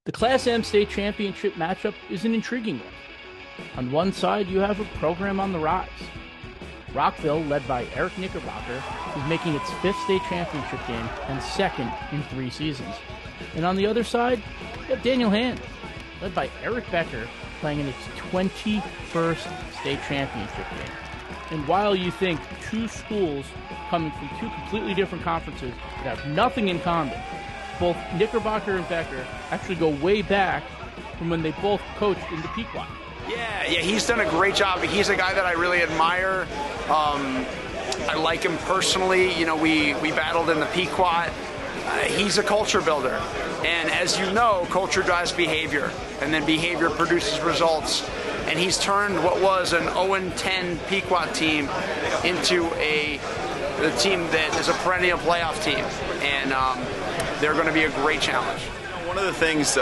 The Class M state championship matchup is an intriguing one. On one side, you have a program on the rise. Rockville, led by Eric Knickerbocker, is making its 5th state championship game and 2nd in 3 seasons. And on the other side, you have Daniel Hand, led by Eric Becker, playing in its 21st state championship game. And while you think two schools coming from 2 completely different conferences that have nothing in common, both Knickerbocker and Becker actually go way back from when they both coached in the Pequot. Yeah, he's done a great job. He's a guy that I really admire. I like him personally. You know, we battled in the Pequot. He's a culture builder. And as you know, culture drives behavior, and then behavior produces results. And he's turned what was an 0-10 Pequot team into a team that is a perennial playoff team. And they're going to be a great challenge. One of the things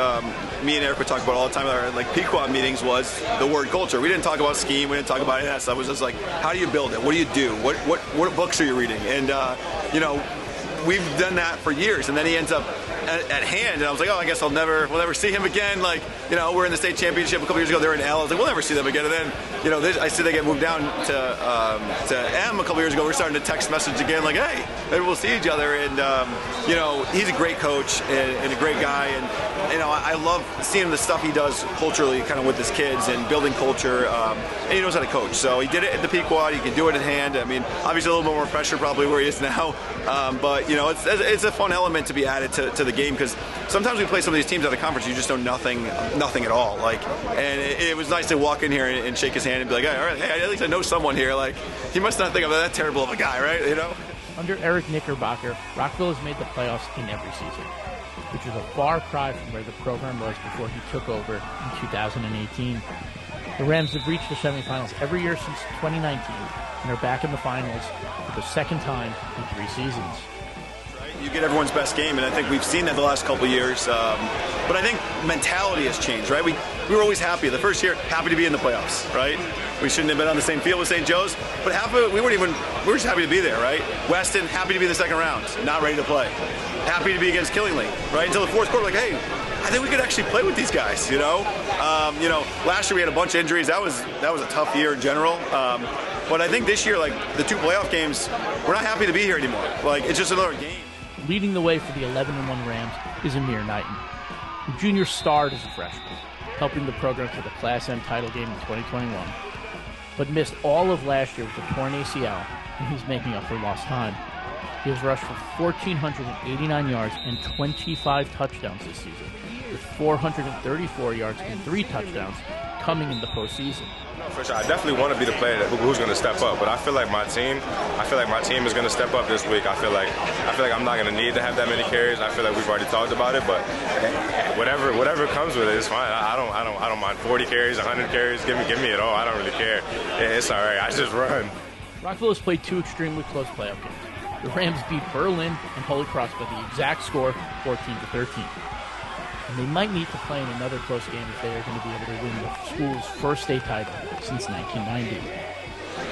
me and Eric would talk about all the time at our Pequot meetings was the word culture. We didn't talk about scheme. We didn't talk about any of that stuff. It was just like, how do you build it? What do you do? What books are you reading? And you know, we've done that for years. And then he ends up at Hand, and I was like, oh, I guess we'll never see him again. Like, you know, we're in the state championship a couple years ago. They're in L. I was like, we'll never see them again. And then, you know, I see they get moved down to M a couple years ago. We're starting to text message again, like, hey, maybe we'll see each other. And you know, he's a great coach and a great guy. And you know, I love seeing the stuff he does culturally, kind of with his kids and building culture. And he knows how to coach. So he did it at the Pequot. He can do it at Hand. I mean, obviously a little bit more pressure probably where he is now. But you know, it's a fun element to be added to the game, because sometimes we play some of these teams out of the conference, you just know nothing at all. Like, and it was nice to walk in here and shake his hand and be like, hey, all right, hey, at least I know someone here. Like, he must not think I'm that terrible of a guy, right? You know. Under Eric Knickerbocker, Rockville has made the playoffs in every season, which is a far cry from where the program was before he took over in 2018. The Rams have reached the semifinals every year since 2019 and are back in the finals for the 2nd time in 3 seasons. You get everyone's best game, and I think we've seen that the last couple of years. But I think mentality has changed, right? We were always happy. The first year, happy to be in the playoffs, right? We shouldn't have been on the same field with St. Joe's, but half of it, we were just happy to be there, right? Weston, happy to be in the 2nd round, not ready to play. Happy to be against Killingly, right? Until the 4th quarter, like, hey, I think we could actually play with these guys, you know? You know, last year we had a bunch of injuries. That was a tough year in general. But I think this year, like, the 2 playoff games, we're not happy to be here anymore. Like, it's just another game. Leading the way for the 11-1 Rams is Amir Knighton, who junior starred as a freshman, helping the program to the Class M title game in 2021, but missed all of last year with a torn ACL, and he's making up for lost time. He has rushed for 1,489 yards and 25 touchdowns this season, with 434 yards and 3 touchdowns coming in the postseason. For sure, I definitely want to be the player who's going to step up, but I feel like my team is going to step up this week. I feel like I'm not going to need to have that many carries. I feel like we've already talked about it, but whatever comes with it, it's fine. I don't mind 40 carries, 100 carries. Give me it all. I don't really care. It's all right. I just run. Rockville has played 2 extremely close playoff games. The Rams beat Berlin and Holy Cross by the exact score, 14-13. And they might need to play in another close game if they are going to be able to win the school's first state title since 1990.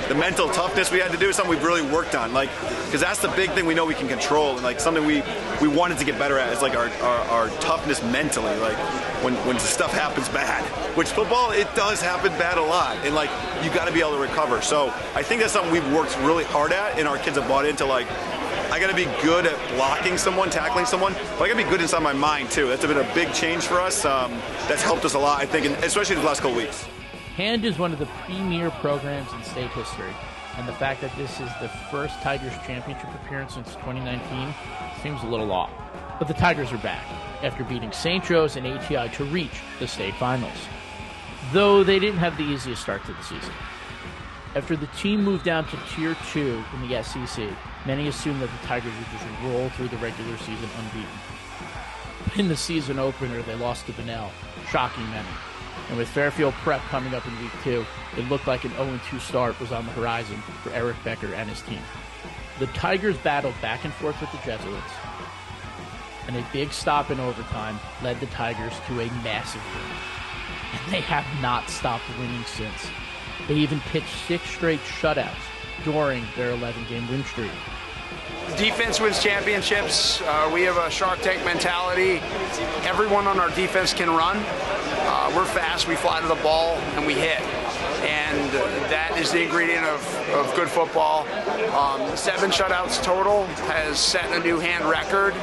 The mental toughness we had to do is something we've really worked on, like, because that's the big thing we know we can control, and like something we wanted to get better at is like our toughness mentally, like when stuff happens bad, which football, it does happen bad a lot, and like you got to be able to recover. So I think that's something we've worked really hard at, and our kids have bought into. Like, I got to be good at blocking someone, tackling someone, but I got to be good inside my mind too. That's been a big change for us. That's helped us a lot, I think, especially the last couple weeks. Hand is one of the premier programs in state history, and the fact that this is the first Tigers championship appearance since 2019 seems a little off. But the Tigers are back after beating St. Joe's and ATI to reach the state finals, though they didn't have the easiest start to the season. After the team moved down to Tier 2 in the SEC, many assumed that the Tigers would just roll through the regular season unbeaten. In the season opener, they lost to Bunnell, shocking many. And with Fairfield Prep coming up in Week 2, it looked like an 0-2 start was on the horizon for Eric Becker and his team. The Tigers battled back and forth with the Jesuits, and a big stop in overtime led the Tigers to a massive win. And they have not stopped winning since. They even pitched 6 straight shutouts during their 11-game win streak. Defense wins championships. We have a Shark Tank mentality. Everyone on our defense can run. We're fast, we fly to the ball, and we hit. And that is the ingredient of good football. 7 shutouts total has set a new hand record,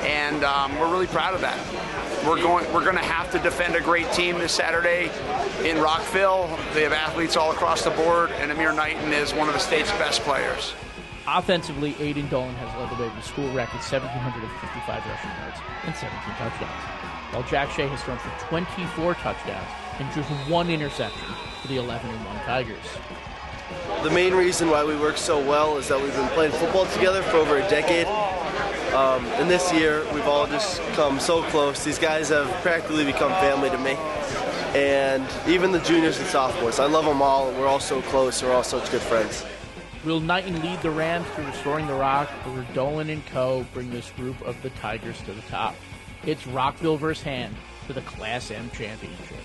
and we're really proud of that. We're going to have to defend a great team this Saturday in Rockville. They have athletes all across the board, and Amir Knighton is one of the state's best players. Offensively, Aiden Dolan has led the way with school record 1,755 rushing yards and 17 touchdowns, while Jack Shea has thrown for 24 touchdowns and just 1 interception for the 11-1 Tigers. The main reason why we work so well is that we've been playing football together for over a decade. And this year, we've all just come so close. These guys have practically become family to me. And even the juniors and sophomores, I love them all. We're all so close. We're all such good friends. Will Knighton lead the Rams to restoring the Rock, or will Dolan and co. bring this group of the Tigers to the top? It's Rockville versus Hand for the Class M championship.